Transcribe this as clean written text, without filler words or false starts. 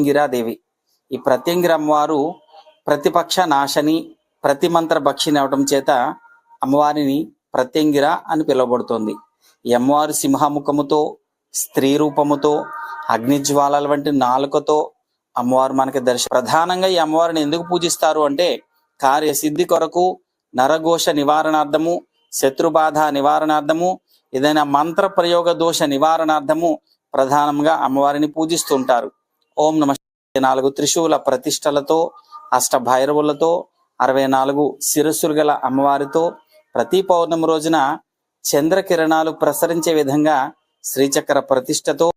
ప్రత్యంగిరాదేవి. ఈ ప్రత్యంగిర అమ్మవారు ప్రతిపక్ష నాశని, ప్రతిమంత్ర భక్షిని అవటం చేత అమ్మవారిని ప్రత్యంగిర అని పిలువబడుతోంది. ఈ అమ్మవారు సింహముఖముతో, స్త్రీ రూపముతో, అగ్నిజ్వాలల వంటి నాలుకతో అమ్మవారు మనకి ప్రధానంగా ఈ అమ్మవారిని ఎందుకు పూజిస్తారు అంటే కార్యసిద్ధి కొరకు, నరఘోష నివారణార్థము, శత్రుబాధ నివారణార్థము, ఏదైనా మంత్ర ప్రయోగ దోష నివారణార్థము ప్రధానంగా అమ్మవారిని పూజిస్తుంటారు. ఓం నమ 4 త్రిశూల ప్రతిష్టలతో, అష్ట భైరవులతో, 64 శిరస్సులు గల అమ్మవారితో ప్రతి పౌర్ణమి రోజున చంద్రకిరణాలు ప్రసరించే విధంగా శ్రీచక్ర ప్రతిష్టతో